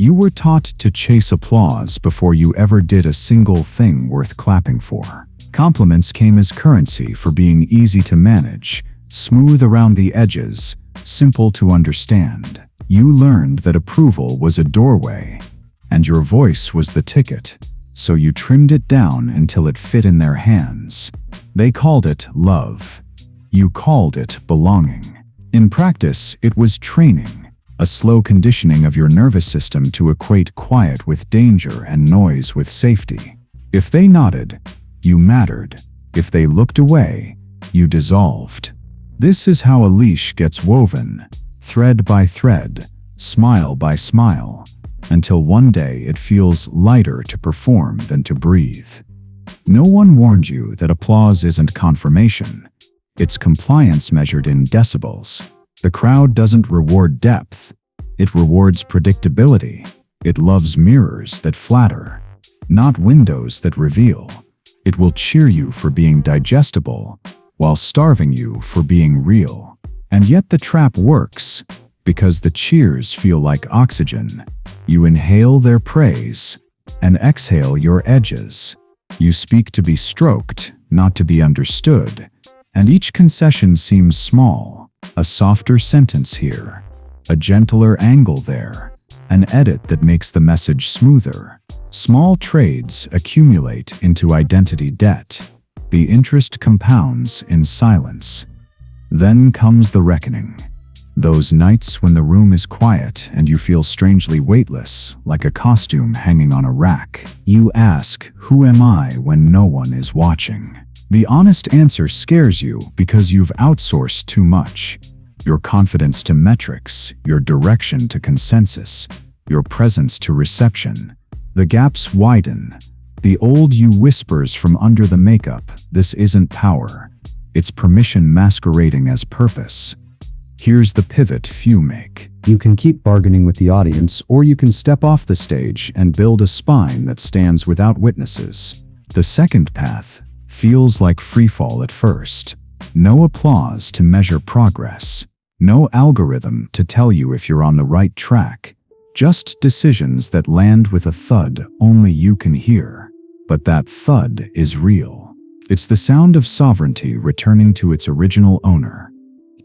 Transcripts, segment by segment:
You were taught to chase applause before you ever did a single thing worth clapping for. Compliments came as currency for being easy to manage, smooth around the edges, simple to understand. You learned that approval was a doorway, and your voice was the ticket, so you trimmed it down until it fit in their hands. They called it love. You called it belonging. In practice, it was training, a slow conditioning of your nervous system to equate quiet with danger and noise with safety. If they nodded, you mattered. If they looked away, you dissolved. This is how a leash gets woven, thread by thread, smile by smile, until one day it feels lighter to perform than to breathe. No one warned you that applause isn't confirmation. It's compliance measured in decibels. The crowd doesn't reward depth. It rewards predictability. It loves mirrors that flatter, not windows that reveal. It will cheer you for being digestible, while starving you for being real. And yet the trap works, because the cheers feel like oxygen. You inhale their praise, and exhale your edges. You speak to be stroked, not to be understood. And each concession seems small, a softer sentence here, a gentler angle there, an edit that makes the message smoother. Small trades accumulate into identity debt. The interest compounds in silence. Then comes the reckoning. Those nights when the room is quiet and you feel strangely weightless, like a costume hanging on a rack. You ask, "Who am I?" when no one is watching. The honest answer scares you because you've outsourced too much. Your confidence to metrics, your direction to consensus, your presence to reception. The gaps widen. The old you whispers from under the makeup, "This isn't power. It's permission masquerading as purpose." Here's the pivot few make. You can keep bargaining with the audience, or you can step off the stage and build a spine that stands without witnesses. The second path feels like freefall at first. No applause to measure progress. No algorithm to tell you if you're on the right track. Just decisions that land with a thud only you can hear. But that thud is real. It's the sound of sovereignty returning to its original owner.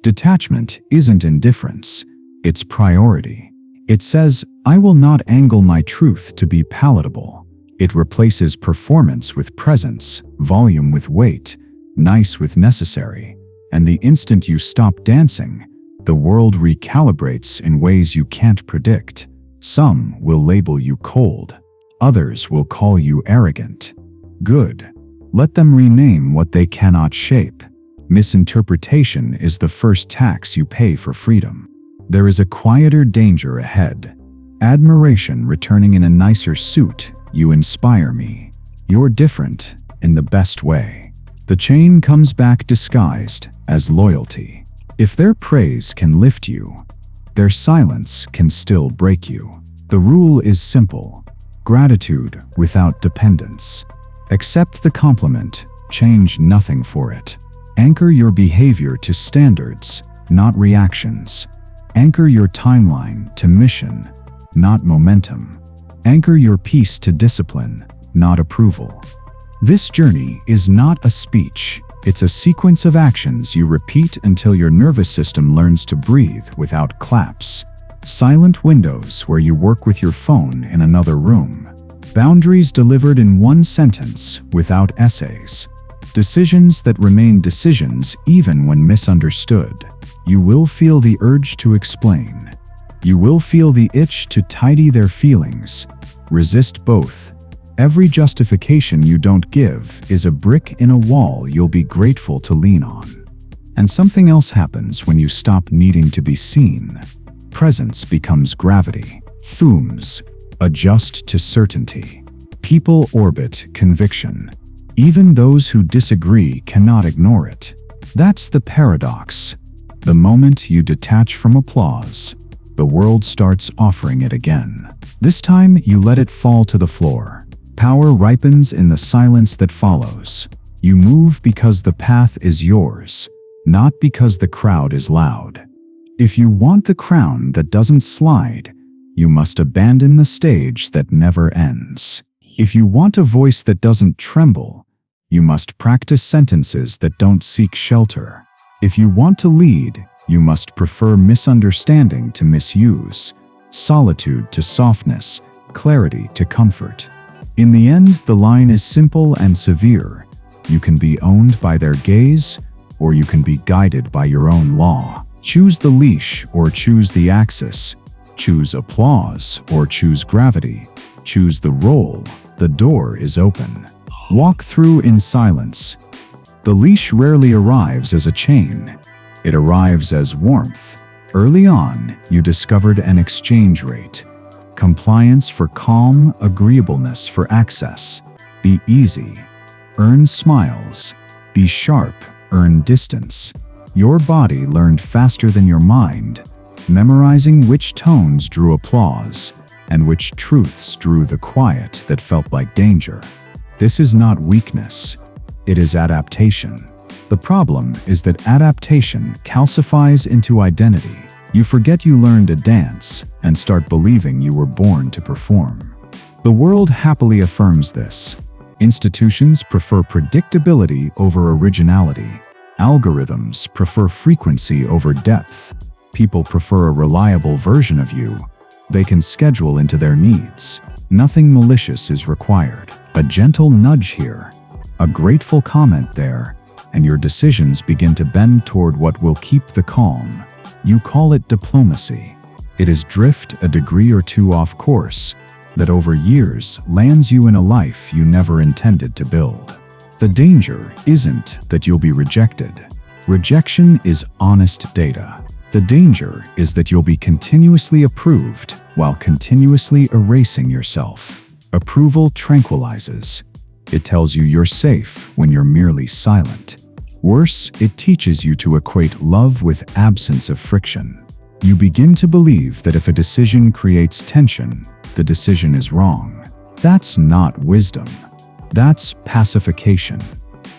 Detachment isn't indifference, it's priority. It says, "I will not angle my truth to be palatable." It replaces performance with presence, volume with weight, nice with necessary. And the instant you stop dancing, the world recalibrates in ways you can't predict. Some will label you cold. Others will call you arrogant. Good. Let them rename what they cannot shape. Misinterpretation is the first tax you pay for freedom. There is a quieter danger ahead. Admiration returning in a nicer suit. You inspire me. You're different in the best way. The chain comes back disguised as loyalty. If their praise can lift you, their silence can still break you. The rule is simple. Gratitude without dependence. Accept the compliment, change nothing for it. Anchor your behavior to standards, not reactions. Anchor your timeline to mission, not momentum. Anchor your peace to discipline, not approval. This journey is not a speech. It's a sequence of actions you repeat until your nervous system learns to breathe without claps. Silent windows where you work with your phone in another room. Boundaries delivered in one sentence without essays. Decisions that remain decisions even when misunderstood. You will feel the urge to explain. You will feel the itch to tidy their feelings. Resist both. Every justification you don't give is a brick in a wall you'll be grateful to lean on. And something else happens when you stop needing to be seen. Presence becomes gravity. Thumbs adjust to certainty. People orbit conviction. Even those who disagree cannot ignore it. That's the paradox. The moment you detach from applause, the world starts offering it again. This time, you let it fall to the floor. Power ripens in the silence that follows. You move because the path is yours, not because the crowd is loud. If you want the crown that doesn't slide, you must abandon the stage that never ends. If you want a voice that doesn't tremble, you must practice sentences that don't seek shelter. If you want to lead, you must prefer misunderstanding to misuse, solitude to softness, clarity to comfort. In the end, the line is simple and severe. You can be owned by their gaze, or you can be guided by your own law. Choose the leash or choose the axis. Choose applause or choose gravity. Choose the role. The door is open. Walk through in silence. The leash rarely arrives as a chain. It arrives as warmth. Early on, you discovered an exchange rate. Compliance for calm, agreeableness for access. Be easy. Earn smiles. Be sharp. Earn distance. Your body learned faster than your mind, memorizing which tones drew applause and which truths drew the quiet that felt like danger. This is not weakness. It is adaptation. The problem is that adaptation calcifies into identity. You forget you learned a dance and start believing you were born to perform. The world happily affirms this. Institutions prefer predictability over originality. Algorithms prefer frequency over depth. People prefer a reliable version of you they can schedule into their needs. Nothing malicious is required. A gentle nudge here, a grateful comment there, and your decisions begin to bend toward what will keep the calm. You call it diplomacy. It is drift a degree or two off course that over years lands you in a life you never intended to build. The danger isn't that you'll be rejected. Rejection is honest data. The danger is that you'll be continuously approved while continuously erasing yourself. Approval tranquilizes. It tells you you're safe when you're merely silent. Worse, it teaches you to equate love with absence of friction. You begin to believe that if a decision creates tension, the decision is wrong. That's not wisdom. That's pacification.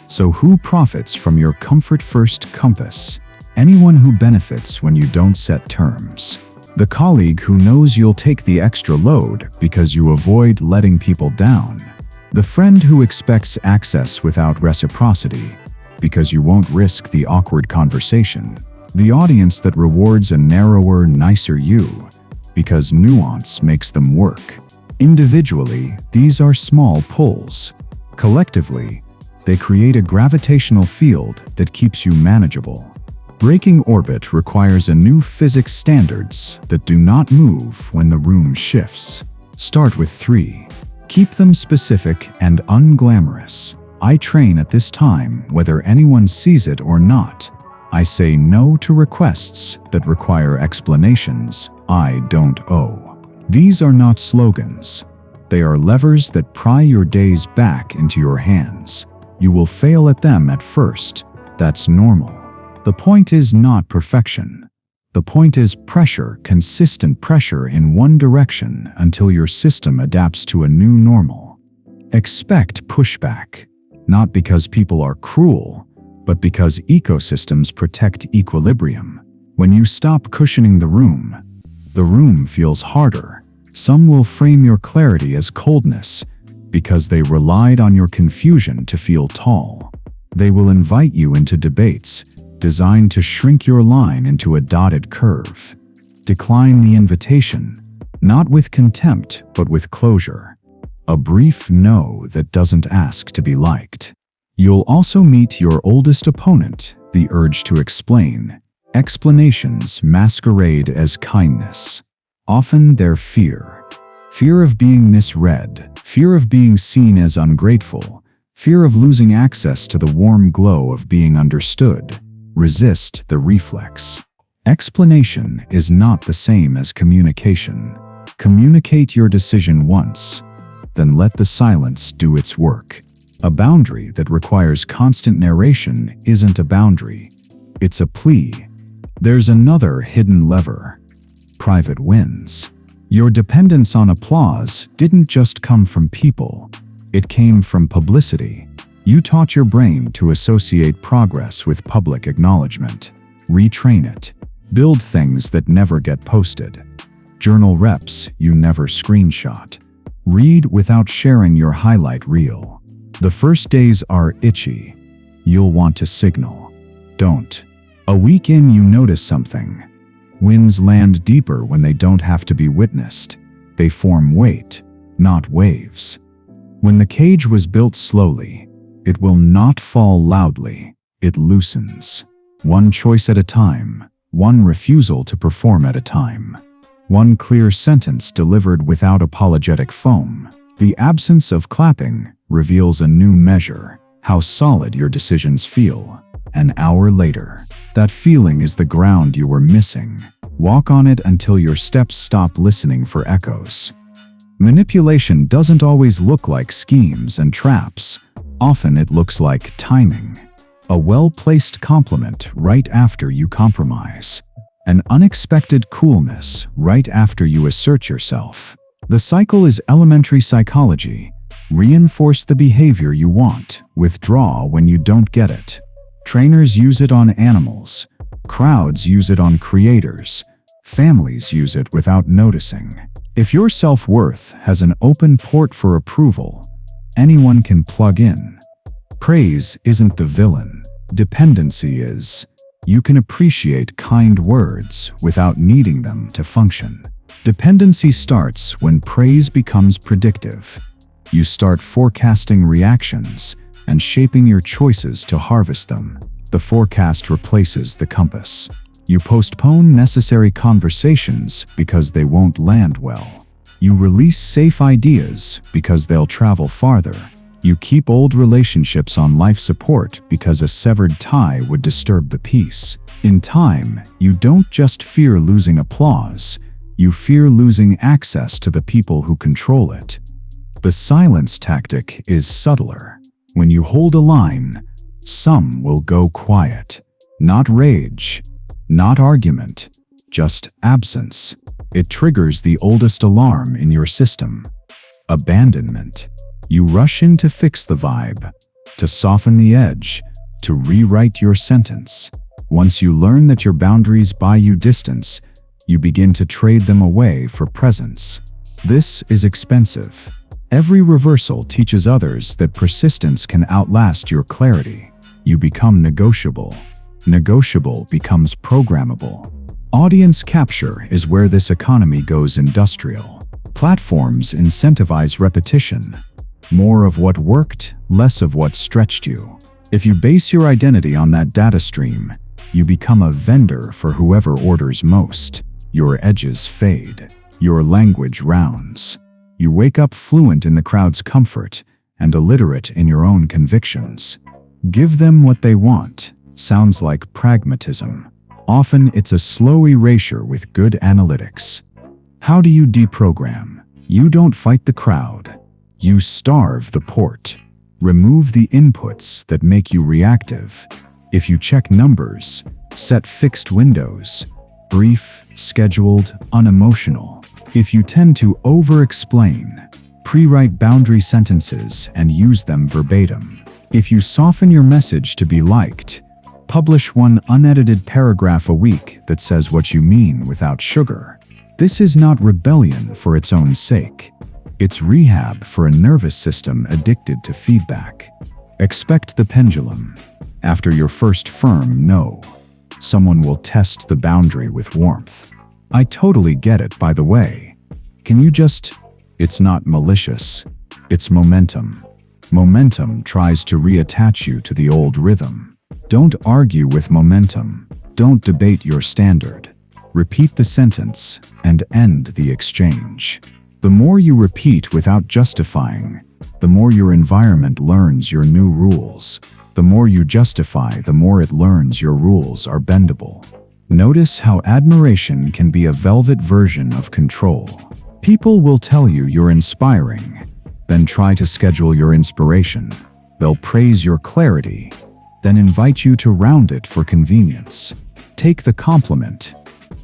So who profits from your comfort-first compass? Anyone who benefits when you don't set terms. The colleague who knows you'll take the extra load because you avoid letting people down. The friend who expects access without reciprocity because you won't risk the awkward conversation. The audience that rewards a narrower, nicer you because nuance makes them work. Individually, these are small pulls. Collectively, they create a gravitational field that keeps you manageable. Breaking orbit requires a new physics standards that do not move when the room shifts. Start with 3. Keep them specific and unglamorous. I train at this time whether anyone sees it or not. I say no to requests that require explanations I don't owe. These are not slogans. They are levers that pry your days back into your hands. You will fail at them at first. That's normal. The point is not perfection. The point is pressure, consistent pressure in one direction until your system adapts to a new normal. Expect pushback, not because people are cruel, but because ecosystems protect equilibrium. When you stop cushioning the room feels harder. Some will frame your clarity as coldness because they relied on your confusion to feel tall. They will invite you into debates designed to shrink your line into a dotted curve. Decline the invitation, not with contempt, but with closure. A brief no that doesn't ask to be liked. You'll also meet your oldest opponent, the urge to explain. Explanations masquerade as kindness. Often they're fear. Fear of being misread, fear of being seen as ungrateful, fear of losing access to the warm glow of being understood. Resist the reflex. Explanation is not the same as communication. Communicate your decision once, then let the silence do its work. A boundary that requires constant narration isn't a boundary. It's a plea. There's another hidden lever. Private wins. Your dependence on applause didn't just come from people. It came from publicity. You taught your brain to associate progress with public acknowledgement. Retrain it. Build things that never get posted. Journal reps you never screenshot. Read without sharing your highlight reel. The first days are itchy. You'll want to signal. Don't. A week in, you notice something. Winds land deeper when they don't have to be witnessed. They form weight, not waves. When the cage was built slowly, it will not fall loudly. It loosens. One choice at a time, one refusal to perform at a time. One clear sentence delivered without apologetic foam. The absence of clapping reveals a new measure, how solid your decisions feel. An hour later, that feeling is the ground you were missing. Walk on it until your steps stop listening for echoes. Manipulation doesn't always look like schemes and traps. Often it looks like timing. A well-placed compliment right after you compromise. An unexpected coolness right after you assert yourself. The cycle is elementary psychology. Reinforce the behavior you want. Withdraw when you don't get it. Trainers use it on animals. Crowds use it on creators. Families use it without noticing. If your self-worth has an open port for approval, anyone can plug in. Praise isn't the villain. Dependency is. You can appreciate kind words without needing them to function. Dependency starts when praise becomes predictive. You start forecasting reactions and shaping your choices to harvest them. The forecast replaces the compass. You postpone necessary conversations because they won't land well. You release safe ideas because they'll travel farther. You keep old relationships on life support because a severed tie would disturb the peace. In time, you don't just fear losing applause, you fear losing access to the people who control it. The silence tactic is subtler. When you hold a line, some will go quiet. Not rage, not argument, just absence. It triggers the oldest alarm in your system. Abandonment. You rush in to fix the vibe, to soften the edge, to rewrite your sentence. Once you learn that your boundaries buy you distance, you begin to trade them away for presence. This is expensive. Every reversal teaches others that persistence can outlast your clarity. You become negotiable. Negotiable becomes programmable. Audience capture is where this economy goes industrial. Platforms incentivize repetition. More of what worked, less of what stretched you. If you base your identity on that data stream, you become a vendor for whoever orders most. Your edges fade. Your language rounds. You wake up fluent in the crowd's comfort and illiterate in your own convictions. Give them what they want sounds like pragmatism. Often it's a slow erasure with good analytics. How do you deprogram? You don't fight the crowd. You starve the port. Remove the inputs that make you reactive. If you check numbers, set fixed windows, brief, scheduled, unemotional. If you tend to over-explain, pre-write boundary sentences and use them verbatim. If you soften your message to be liked, publish one unedited paragraph a week that says what you mean without sugar. This is not rebellion for its own sake. It's rehab for a nervous system addicted to feedback. Expect the pendulum. After your first firm no, someone will test the boundary with warmth. I totally get it, by the way. Can you just... It's not malicious. It's momentum. Momentum tries to reattach you to the old rhythm. Don't argue with momentum. Don't debate your standard. Repeat the sentence and end the exchange. The more you repeat without justifying, the more your environment learns your new rules. The more you justify, the more it learns your rules are bendable. Notice how admiration can be a velvet version of control. People will tell you you're inspiring, then try to schedule your inspiration. They'll praise your clarity, then invite you to round it for convenience. Take the compliment,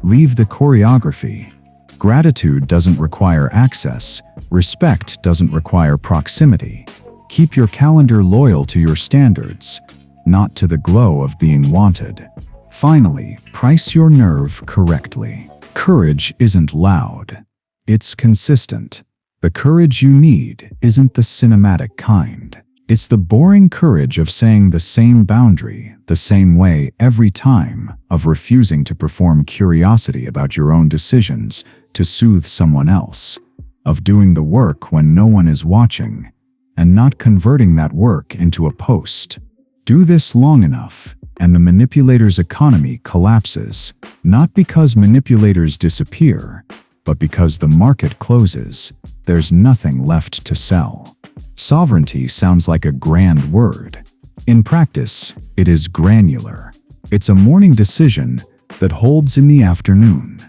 leave the choreography. Gratitude doesn't require access. Respect doesn't require proximity. Keep your calendar loyal to your standards, not to the glow of being wanted. Finally, price your nerve correctly. Courage isn't loud. It's consistent. The courage you need isn't the cinematic kind. It's the boring courage of saying the same boundary the same way every time, of refusing to perform curiosity about your own decisions to soothe someone else, of doing the work when no one is watching, and not converting that work into a post. Do this long enough, and the manipulator's economy collapses, not because manipulators disappear, but because the market closes. There's nothing left to sell. Sovereignty sounds like a grand word. In practice, it is granular. It's a morning decision that holds in the afternoon.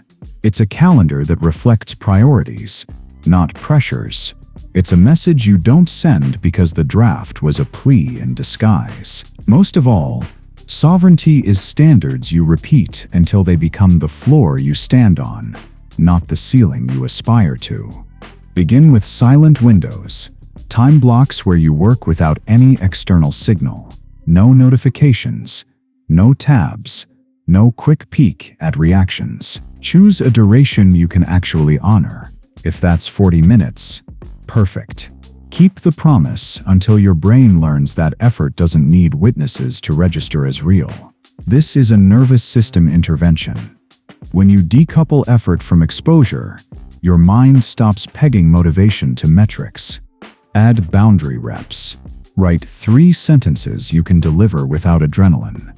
It's a calendar that reflects priorities, not pressures. It's a message you don't send because the draft was a plea in disguise. Most of all, sovereignty is standards you repeat until they become the floor you stand on, not the ceiling you aspire to. Begin with silent windows, time blocks where you work without any external signal. No notifications, no tabs, no quick peek at reactions. Choose a duration you can actually honor. If that's 40 minutes, perfect. Keep the promise until your brain learns that effort doesn't need witnesses to register as real. This is a nervous system intervention. When you decouple effort from exposure, your mind stops pegging motivation to metrics. Add boundary reps. Write 3 sentences you can deliver without adrenaline.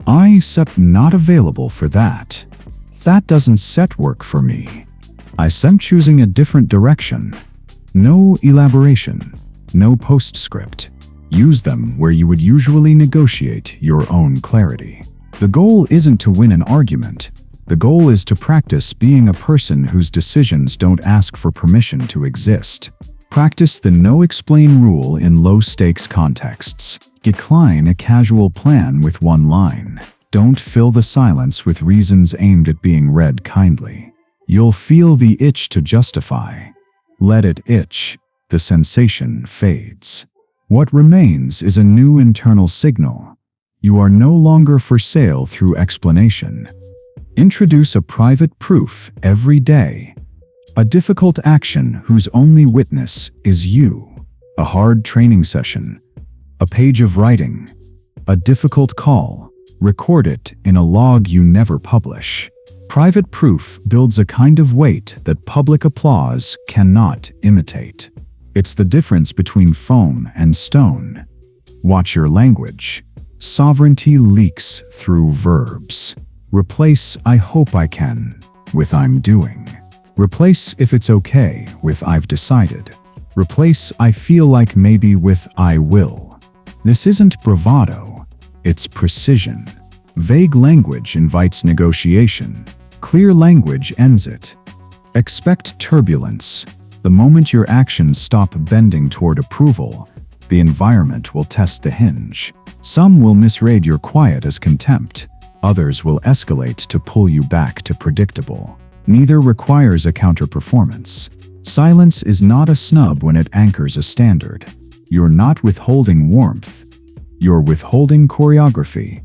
I'm not available for that. That doesn't set work for me. I'm choosing a different direction. No elaboration, no postscript. Use them where you would usually negotiate your own clarity. The goal isn't to win an argument. The goal is to practice being a person whose decisions don't ask for permission to exist. Practice the no-explain rule in low-stakes contexts. Decline a casual plan with one line. Don't fill the silence with reasons aimed at being read kindly. You'll feel the itch to justify. Let it itch. The sensation fades. What remains is a new internal signal. You are no longer for sale through explanation. Introduce a private proof every day. A difficult action whose only witness is you. A hard training session. A page of writing. A difficult call. Record it in a log you never publish. Private proof builds a kind of weight that public applause cannot imitate. It's the difference between foam and stone. Watch your language. Sovereignty leaks through verbs. Replace "I hope I can" with "I'm doing." Replace "if it's okay" with "I've decided." Replace "I feel like maybe" with "I will." This isn't bravado, it's precision. Vague language invites negotiation. Clear language ends it. Expect turbulence. The moment your actions stop bending toward approval, the environment will test the hinge. Some will misread your quiet as contempt. Others will escalate to pull you back to predictable. Neither requires a counter-performance. Silence is not a snub when it anchors a standard. You're not withholding warmth. You're withholding choreography.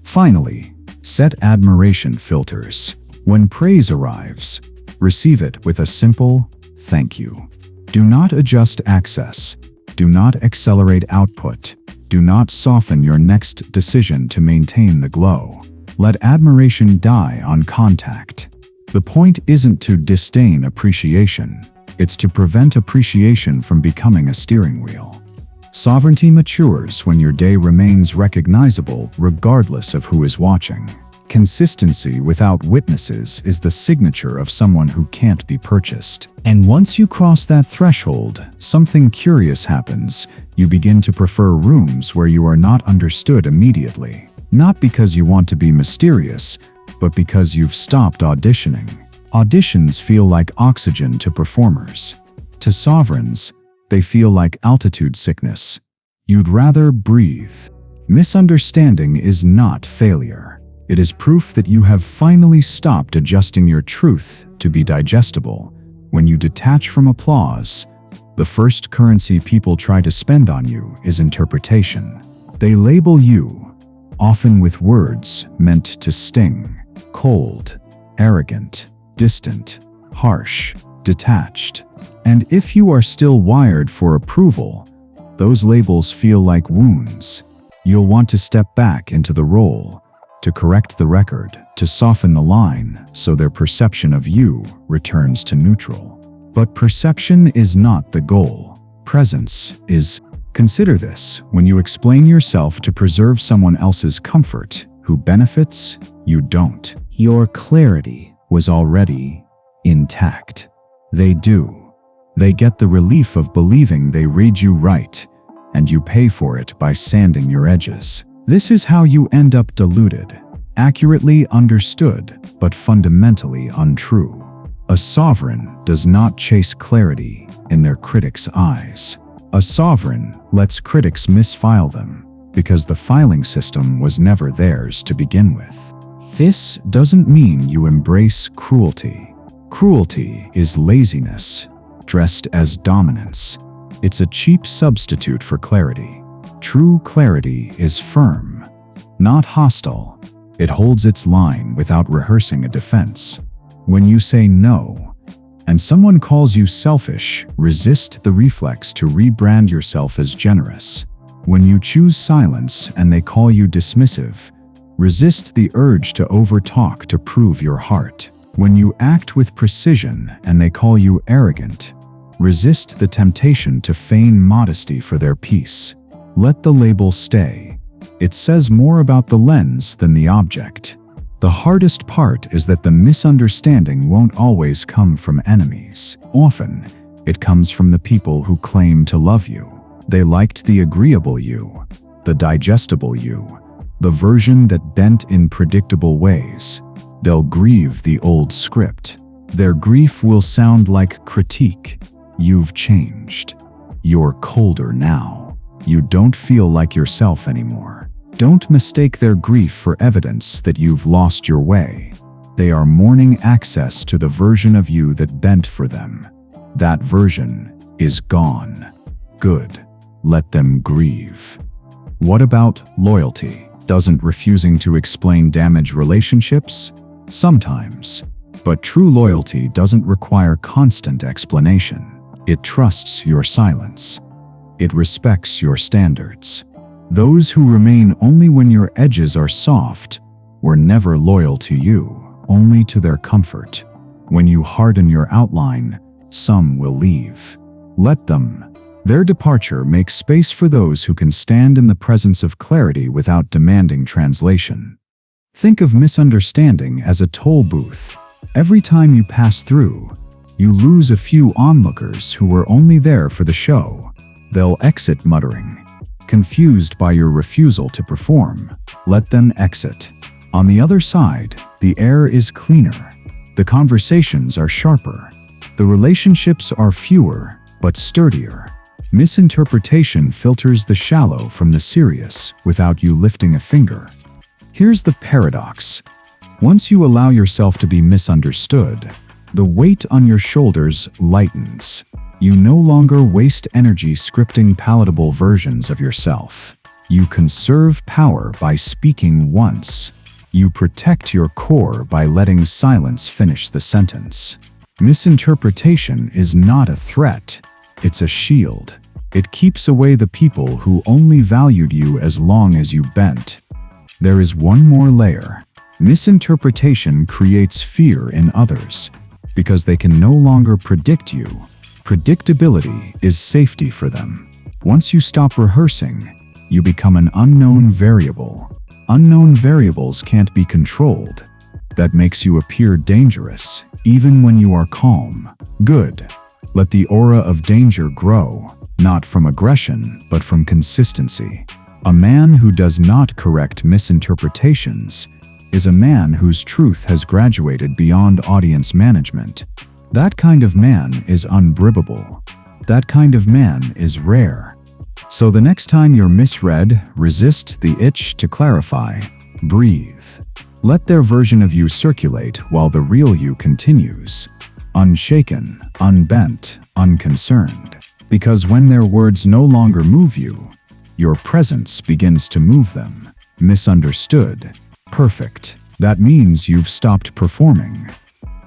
Finally, set admiration filters. When praise arrives, receive it with a simple thank you. Do not adjust access. Do not accelerate output. Do not soften your next decision to maintain the glow. Let admiration die on contact. The point isn't to disdain appreciation. It's to prevent appreciation from becoming a steering wheel. Sovereignty matures when your day remains recognizable regardless of who is watching. Consistency without witnesses is the signature of someone who can't be purchased. And once you cross that threshold, something curious happens. You begin to prefer rooms where you are not understood immediately. Not because you want to be mysterious, but because you've stopped auditioning. Auditions feel like oxygen to performers. To sovereigns, they feel like altitude sickness. You'd rather breathe. Misunderstanding is not failure. It is proof that you have finally stopped adjusting your truth to be digestible. When you detach from applause, the first currency people try to spend on you is interpretation. They label you, often with words meant to sting: cold, arrogant, distant, harsh, detached. And if you are still wired for approval, those labels feel like wounds. You'll want to step back into the role, to correct the record, to soften the line so their perception of you returns to neutral. But perception is not the goal. Presence is. Consider this: when you explain yourself to preserve someone else's comfort, who benefits, you don't. Your clarity was already intact. They do. They get the relief of believing they read you right, and you pay for it by sanding your edges. This is how you end up deluded, accurately understood, but fundamentally untrue. A sovereign does not chase clarity in their critics' eyes. A sovereign lets critics misfile them, because the filing system was never theirs to begin with. This doesn't mean you embrace cruelty. Cruelty is laziness, dressed as dominance. It's a cheap substitute for clarity. True clarity is firm, not hostile. It holds its line without rehearsing a defense. When you say no, and someone calls you selfish, resist the reflex to rebrand yourself as generous. When you choose silence and they call you dismissive, resist the urge to overtalk to prove your heart. When you act with precision and they call you arrogant, resist the temptation to feign modesty for their peace. Let the label stay. It says more about the lens than the object. The hardest part is that the misunderstanding won't always come from enemies. Often, it comes from the people who claim to love you. They liked the agreeable you, the digestible you, the version that bent in predictable ways. They'll grieve the old script. Their grief will sound like critique. You've changed. You're colder now. You don't feel like yourself anymore. Don't mistake their grief for evidence that you've lost your way. They are mourning access to the version of you that bent for them. That version is gone. Good. Let them grieve. What about loyalty? Doesn't refusing to explain damage relationships? Sometimes. But true loyalty doesn't require constant explanation. It trusts your silence. It respects your standards. Those who remain only when your edges are soft were never loyal to you, only to their comfort. When you harden your outline, some will leave. Let them. Their departure makes space for those who can stand in the presence of clarity without demanding translation. Think of misunderstanding as a toll booth. Every time you pass through, you lose a few onlookers who were only there for the show. They'll exit muttering, confused by your refusal to perform. Let them exit. On the other side, the air is cleaner. The conversations are sharper. The relationships are fewer, but sturdier. Misinterpretation filters the shallow from the serious without you lifting a finger. Here's the paradox. Once you allow yourself to be misunderstood, the weight on your shoulders lightens. You no longer waste energy scripting palatable versions of yourself. You conserve power by speaking once. You protect your core by letting silence finish the sentence. Misinterpretation is not a threat. It's a shield. It keeps away the people who only valued you as long as you bent. There is one more layer. Misinterpretation creates fear in others because they can no longer predict you. Predictability is safety for them. Once you stop rehearsing, you become an unknown variable. Unknown variables can't be controlled. That makes you appear dangerous, even when you are calm. Good. Let the aura of danger grow, not from aggression, but from consistency. A man who does not correct misinterpretations is a man whose truth has graduated beyond audience management. That kind of man is unbribbable. That kind of man is rare. So the next time you're misread, resist the itch to clarify. Breathe. Let their version of you circulate while the real you continues. Unshaken, unbent, unconcerned. Because when their words no longer move you, your presence begins to move them. Misunderstood. Perfect. That means you've stopped performing.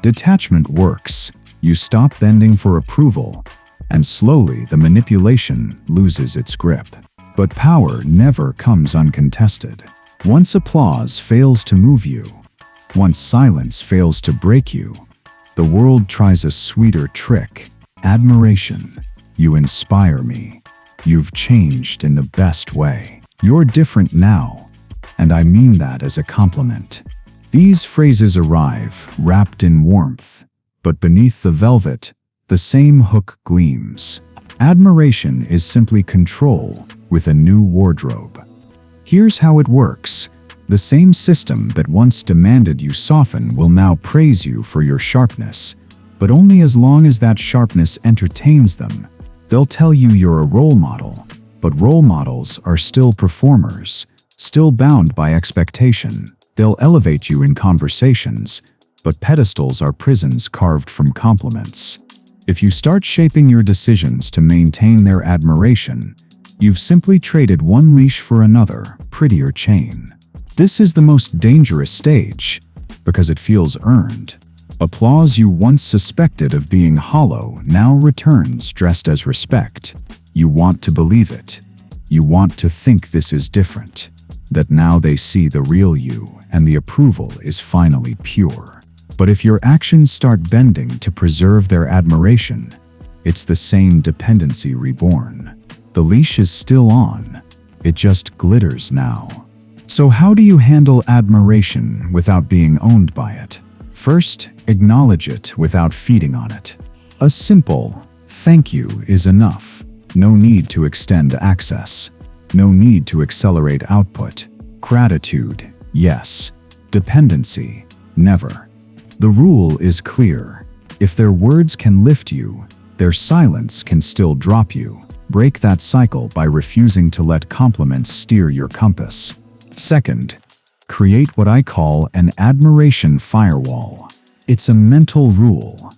Detachment works. You stop bending for approval, and slowly the manipulation loses its grip. But power never comes uncontested. Once applause fails to move you, once silence fails to break you, the world tries a sweeter trick: admiration. You inspire me. You've changed in the best way. You're different now, and I mean that as a compliment. These phrases arrive wrapped in warmth, but beneath the velvet, the same hook gleams. Admiration is simply control with a new wardrobe. Here's how it works. The same system that once demanded you soften will now praise you for your sharpness, but only as long as that sharpness entertains them. They'll tell you you're a role model, but role models are still performers, still bound by expectation. They'll elevate you in conversations, but pedestals are prisons carved from compliments. If you start shaping your decisions to maintain their admiration, you've simply traded one leash for another, prettier chain. This is the most dangerous stage, because it feels earned. Applause you once suspected of being hollow now returns dressed as respect. You want to believe it. You want to think this is different, that now they see the real you and the approval is finally pure. But if your actions start bending to preserve their admiration, it's the same dependency reborn. The leash is still on, it just glitters now. So how do you handle admiration without being owned by it? First, acknowledge it without feeding on it. A simple thank you is enough. No need to extend access. No need to accelerate output. Gratitude, yes. Dependency, never. The rule is clear. If their words can lift you, their silence can still drop you. Break that cycle by refusing to let compliments steer your compass. Second, create what I call an admiration firewall. It's a mental rule.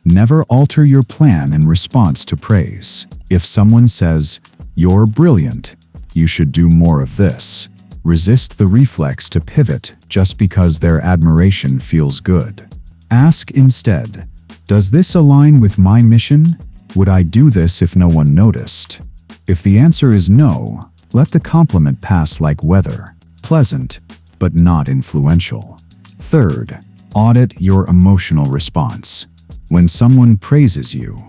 Never alter your plan in response to praise. If someone says, "You're brilliant, you should do more of this," resist the reflex to pivot just because their admiration feels good. Ask instead, "Does this align with my mission? Would I do this if no one noticed?" If the answer is no, let the compliment pass like weather. Pleasant, but not influential. Third, audit your emotional response. When someone praises you,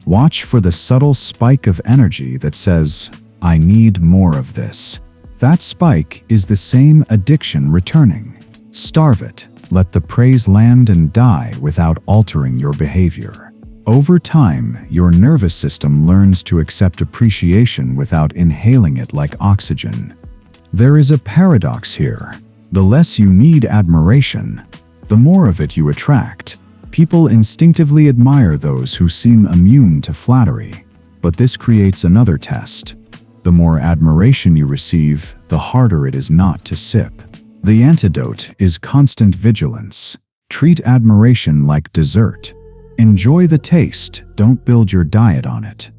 watch for the subtle spike of energy that says, "I need more of this." That spike is the same addiction returning. Starve it. Let the praise land and die without altering your behavior. Over time, your nervous system learns to accept appreciation without inhaling it like oxygen. There is a paradox here. The less you need admiration, the more of it you attract. People instinctively admire those who seem immune to flattery. But this creates another test. The more admiration you receive, the harder it is not to sip. The antidote is constant vigilance. Treat admiration like dessert. Enjoy the taste, don't build your diet on it.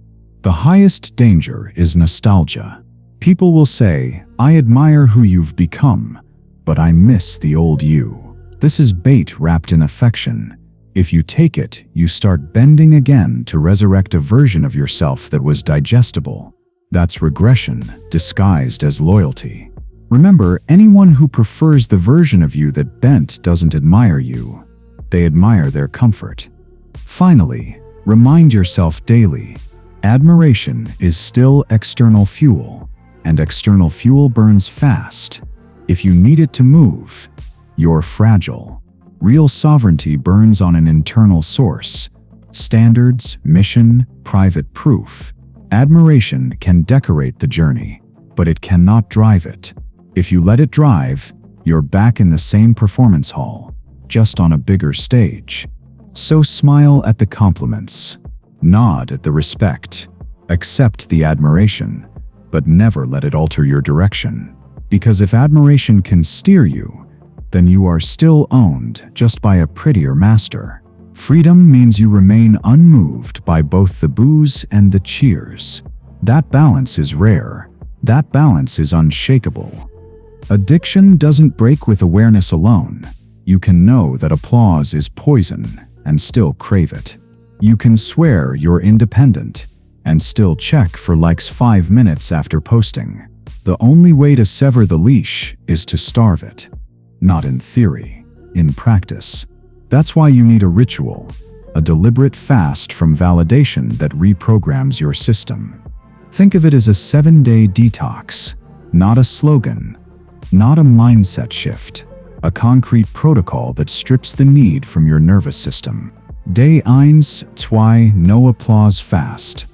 The highest danger is nostalgia. People will say, "I admire who you've become, but I miss the old you." This is bait wrapped in affection. If you take it, you start bending again to resurrect a version of yourself that was digestible. That's regression, disguised as loyalty. Remember, anyone who prefers the version of you that bent doesn't admire you. They admire their comfort. Finally, remind yourself daily, admiration is still external fuel, and external fuel burns fast. If you need it to move, you're fragile. Real sovereignty burns on an internal source. Standards, mission, private proof. Admiration can decorate the journey, but it cannot drive it. If you let it drive, you're back in the same performance hall, just on a bigger stage. So smile at the compliments, nod at the respect, accept the admiration, but never let it alter your direction. Because if admiration can steer you, then you are still owned just by a prettier master. Freedom means you remain unmoved by both the boos and the cheers. That balance is rare. That balance is unshakable. Addiction doesn't break with awareness alone. You can know that applause is poison and still crave it. You can swear you're independent and still check for likes 5 minutes after posting. The only way to sever the leash is to starve it. Not in theory, in practice. That's why you need a ritual, a deliberate fast from validation that reprograms your system. Think of it as a 7-day detox, not a slogan, not a mindset shift, a concrete protocol that strips the need from your nervous system. Day 1, 2, no applause fast.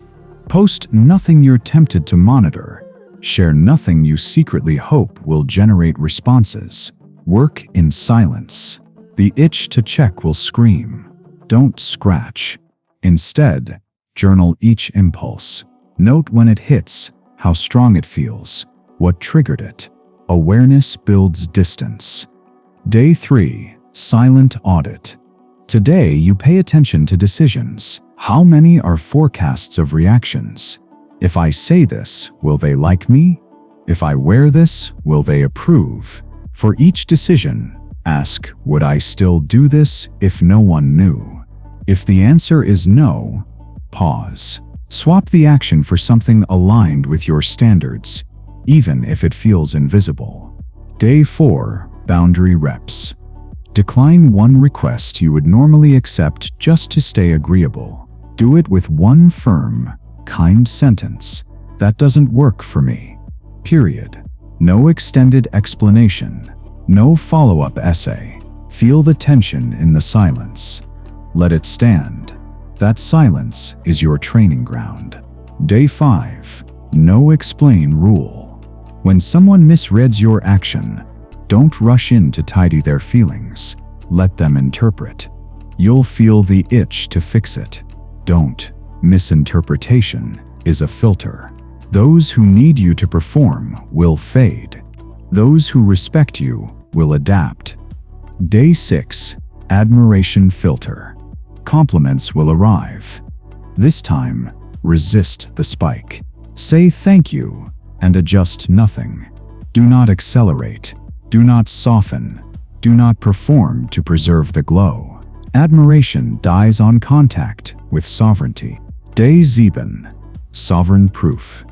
Post nothing you're tempted to monitor. Share nothing you secretly hope will generate responses. Work in silence. The itch to check will scream. Don't scratch. Instead, journal each impulse. Note when it hits, how strong it feels, what triggered it. Awareness builds distance. Day 3, silent audit. Today, you pay attention to decisions. How many are forecasts of reactions? If I say this, will they like me? If I wear this, will they approve? For each decision, ask, would I still do this if no one knew? If the answer is no, pause. Swap the action for something aligned with your standards, even if it feels invisible. Day 4, boundary reps. Decline one request you would normally accept just to stay agreeable. Do it with one firm, kind sentence. That doesn't work for me. Period. No extended explanation. No follow-up essay. Feel the tension in the silence. Let it stand. That silence is your training ground. Day 5, no explain rule. When someone misreads your action, don't rush in to tidy their feelings. Let them interpret. You'll feel the itch to fix it. Don't. Misinterpretation is a filter. Those who need you to perform will fade. Those who respect you will adapt. Day 6, admiration filter. Compliments will arrive. This time, resist the spike. Say thank you and adjust nothing. Do not accelerate. Do not soften. Do not perform to preserve the glow. Admiration dies on contact with sovereignty. Day 7, sovereign proof.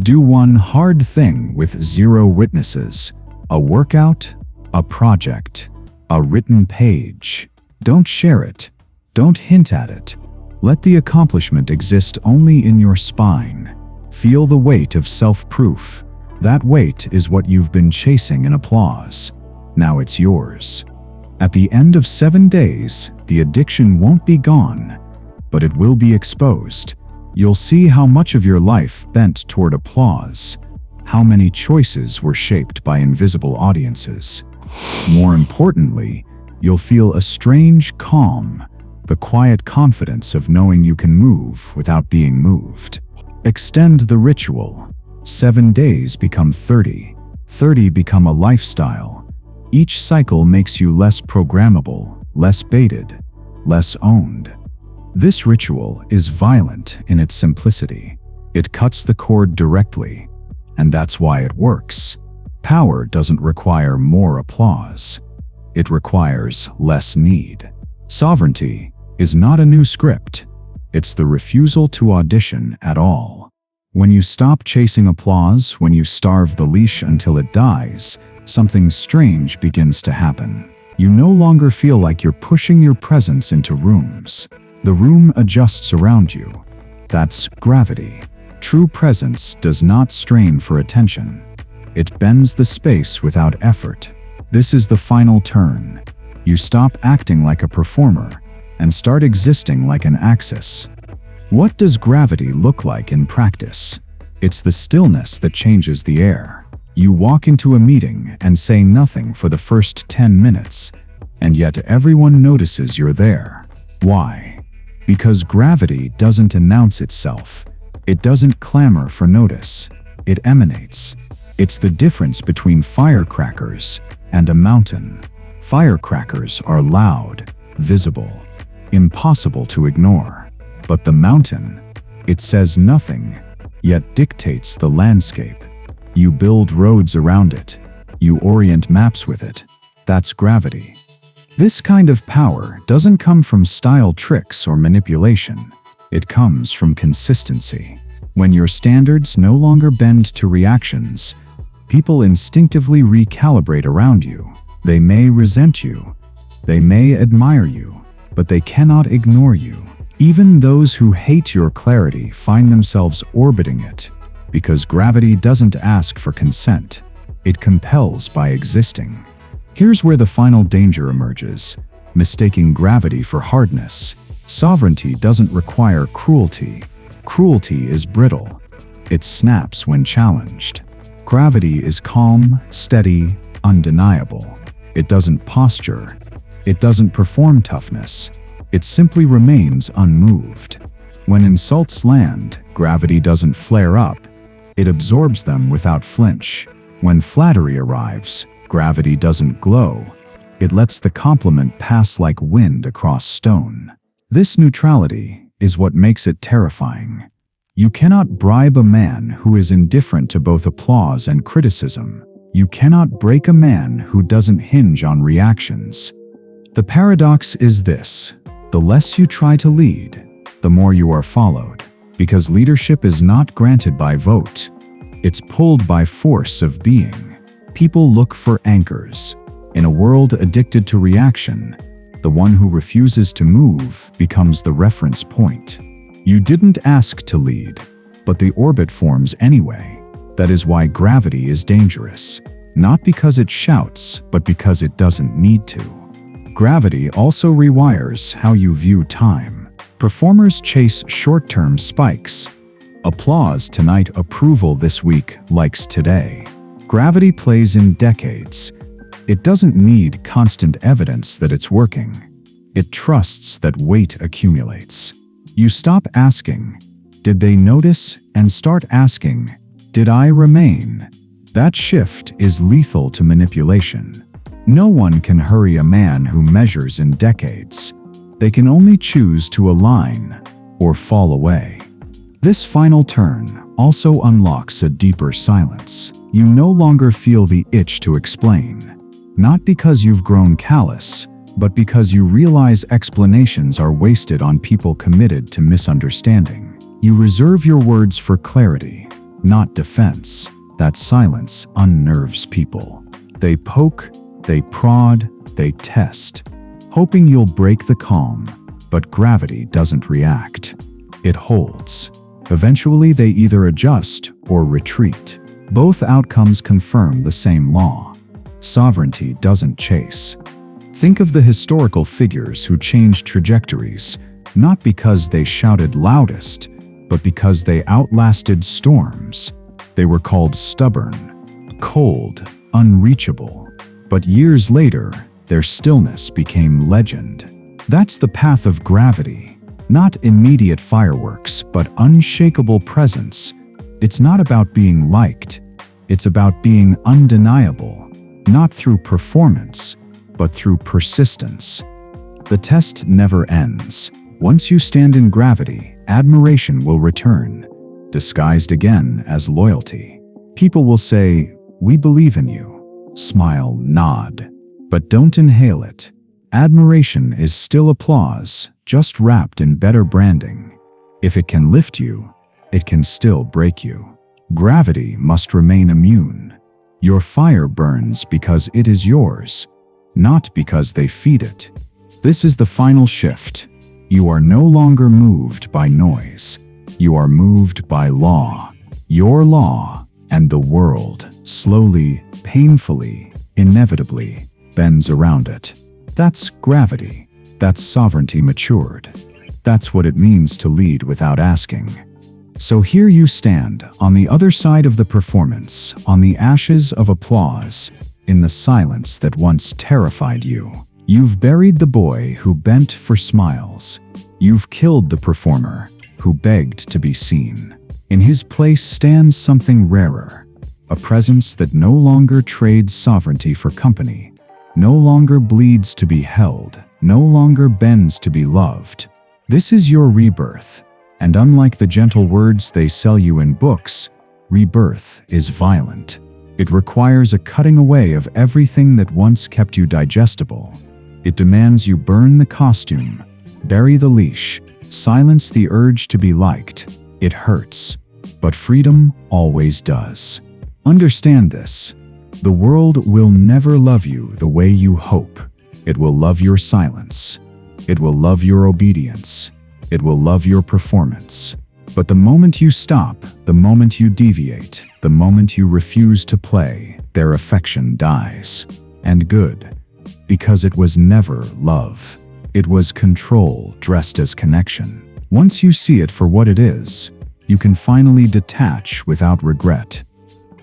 Do one hard thing with 0 witnesses. A workout, a project, a written page. Don't share it. Don't hint at it. Let the accomplishment exist only in your spine. Feel the weight of self-proof. That weight is what you've been chasing in applause. Now it's yours. At the end of 7 days, the addiction won't be gone, but it will be exposed. You'll see how much of your life bent toward applause, how many choices were shaped by invisible audiences. More importantly, you'll feel a strange calm, the quiet confidence of knowing you can move without being moved. Extend the ritual. 7 days become 30. 30 become a lifestyle. Each cycle makes you less programmable, less baited, less owned. This ritual is violent in its simplicity. It cuts the cord directly, and that's why it works. Power doesn't require more applause. It requires less need. Sovereignty is not a new script. It's the refusal to audition at all. When you stop chasing applause, when you starve the leash until it dies, something strange begins to happen. You no longer feel like you're pushing your presence into rooms. The room adjusts around you. That's gravity. True presence does not strain for attention. It bends the space without effort. This is the final turn. You stop acting like a performer and start existing like an axis. What does gravity look like in practice? It's the stillness that changes the air. You walk into a meeting and say nothing for the first 10 minutes, and yet everyone notices you're there. Why? Because gravity doesn't announce itself. It doesn't clamor for notice. It emanates. It's the difference between firecrackers and a mountain. Firecrackers are loud, visible, impossible to ignore. But the mountain, it says nothing, yet dictates the landscape. You build roads around it. You orient maps with it. That's gravity. This kind of power doesn't come from style tricks or manipulation. It comes from consistency. When your standards no longer bend to reactions, people instinctively recalibrate around you. They may resent you, they may admire you, but they cannot ignore you. Even those who hate your clarity find themselves orbiting it, because gravity doesn't ask for consent. It compels by existing. Here's where the final danger emerges: mistaking gravity for hardness. Sovereignty doesn't require cruelty. Cruelty is brittle. It snaps when challenged. Gravity is calm, steady, undeniable. It doesn't posture. It doesn't perform toughness. It simply remains unmoved. When insults land, gravity doesn't flare up. It absorbs them without flinch. When flattery arrives, gravity doesn't glow. It lets the compliment pass like wind across stone. This neutrality is what makes it terrifying. You cannot bribe a man who is indifferent to both applause and criticism. You cannot break a man who doesn't hinge on reactions. The paradox is this: the less you try to lead, the more you are followed. Because leadership is not granted by vote. It's pulled by force of being. People look for anchors. In a world addicted to reaction, the one who refuses to move becomes the reference point. You didn't ask to lead, but the orbit forms anyway. That is why gravity is dangerous. Not because it shouts, but because it doesn't need to. Gravity also rewires how you view time. Performers chase short-term spikes. Applause tonight, approval this week, likes today. Gravity plays in decades. It doesn't need constant evidence that it's working. It trusts that weight accumulates. You stop asking, "Did they notice?" and start asking, "Did I remain?" That shift is lethal to manipulation. No one can hurry a man who measures in decades. They can only choose to align or fall away. This final turn also unlocks a deeper silence. You no longer feel the itch to explain. Not because you've grown callous, but because you realize explanations are wasted on people committed to misunderstanding. You reserve your words for clarity, not defense. That silence unnerves people. They poke, they prod, they test, hoping you'll break the calm. But gravity doesn't react. It holds. Eventually, they either adjust or retreat. Both outcomes confirm the same law. Sovereignty doesn't chase. Think of the historical figures who changed trajectories, not because they shouted loudest, but because they outlasted storms. They were called stubborn, cold, unreachable. But years later, their stillness became legend. That's the path of gravity. Not immediate fireworks, but unshakable presence. It's not about being liked. It's about being undeniable, not through performance, but through persistence. The test never ends. Once you stand in gravity, admiration will return, disguised again as loyalty. People will say, "We believe in you." Smile, nod, but don't inhale it. Admiration is still applause, just wrapped in better branding. If it can lift you, it can still break you. Gravity must remain immune. Your fire burns because it is yours, not because they feed it. This is the final shift. You are no longer moved by noise. You are moved by law. Your law, and the world, slowly, painfully, inevitably, bends around it. That's gravity. That's sovereignty matured. That's what it means to lead without asking. So here you stand, on the other side of the performance, on the ashes of applause, in the silence that once terrified you. You've buried the boy who bent for smiles. You've killed the performer who begged to be seen. In his place stands something rarer, a presence that no longer trades sovereignty for company, no longer bleeds to be held, no longer bends to be loved. This is your rebirth, and unlike the gentle words they sell you in books, rebirth is violent. It requires a cutting away of everything that once kept you digestible. It demands you burn the costume, bury the leash, silence the urge to be liked. It hurts, but freedom always does. Understand this. The world will never love you the way you hope. It will love your silence. It will love your obedience. It will love your performance. But the moment you stop, the moment you deviate, the moment you refuse to play, their affection dies. And good, because it was never love. It was control dressed as connection. Once you see it for what it is, you can finally detach without regret.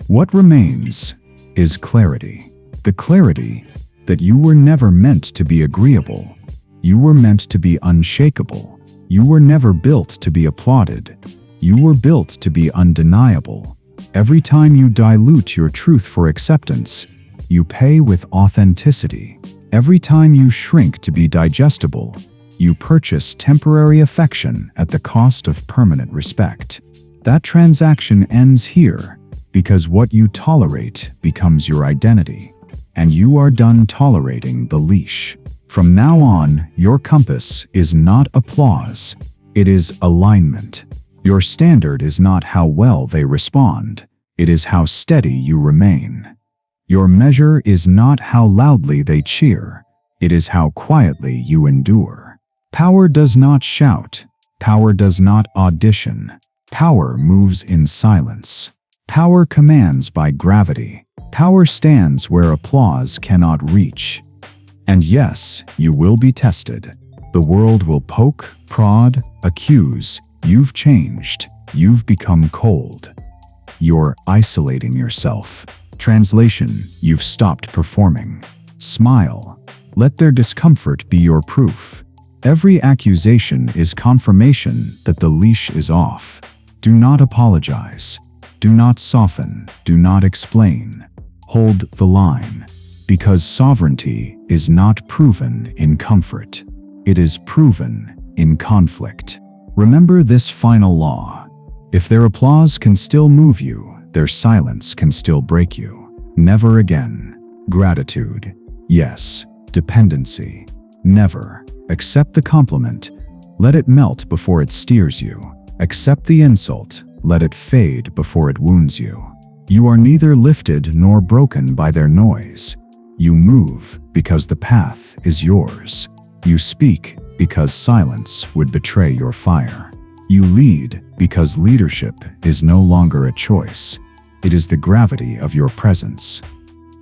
What remains is clarity. The clarity that you were never meant to be agreeable. You were meant to be unshakable. You were never built to be applauded. You were built to be undeniable. Every time you dilute your truth for acceptance, you pay with authenticity. Every time you shrink to be digestible, you purchase temporary affection at the cost of permanent respect. That transaction ends here because what you tolerate becomes your identity, and you are done tolerating the leash. From now on, your compass is not applause, it is alignment. Your standard is not how well they respond, it is how steady you remain. Your measure is not how loudly they cheer, it is how quietly you endure. Power does not shout, power does not audition, power moves in silence. Power commands by gravity, power stands where applause cannot reach. And yes, you will be tested. The world will poke, prod, accuse. You've changed. You've become cold. You're isolating yourself. Translation, you've stopped performing. Smile. Let their discomfort be your proof. Every accusation is confirmation that the leash is off. Do not apologize. Do not soften. Do not explain. Hold the line. Because sovereignty is not proven in comfort. It is proven in conflict. Remember this final law. If their applause can still move you, their silence can still break you. Never again. Gratitude. Yes. Dependency. Never. Accept the compliment. Let it melt before it steers you. Accept the insult. Let it fade before it wounds you. You are neither lifted nor broken by their noise. You move because the path is yours. You speak because silence would betray your fire. You lead because leadership is no longer a choice. It is the gravity of your presence.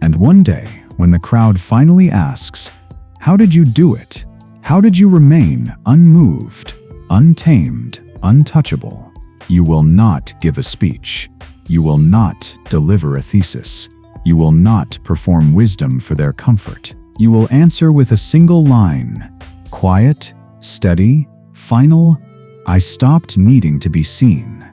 And one day, when the crowd finally asks, "How did you do it? How did you remain unmoved, untamed, untouchable?" You will not give a speech. You will not deliver a thesis. You will not perform wisdom for their comfort. You will answer with a single line. Quiet, steady, final. I stopped needing to be seen.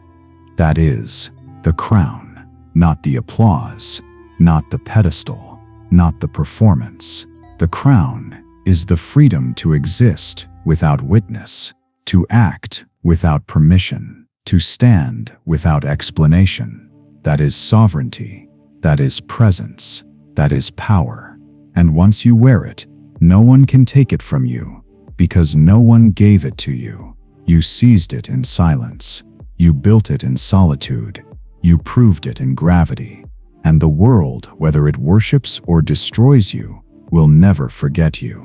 That is the crown, not the applause, not the pedestal, not the performance. The crown is the freedom to exist without witness, to act without permission, to stand without explanation. That is sovereignty. That is presence. That is power. And once you wear it, no one can take it from you, because no one gave it to you. You seized it in silence. You built it in solitude. You proved it in gravity. And the world, whether it worships or destroys you, will never forget you.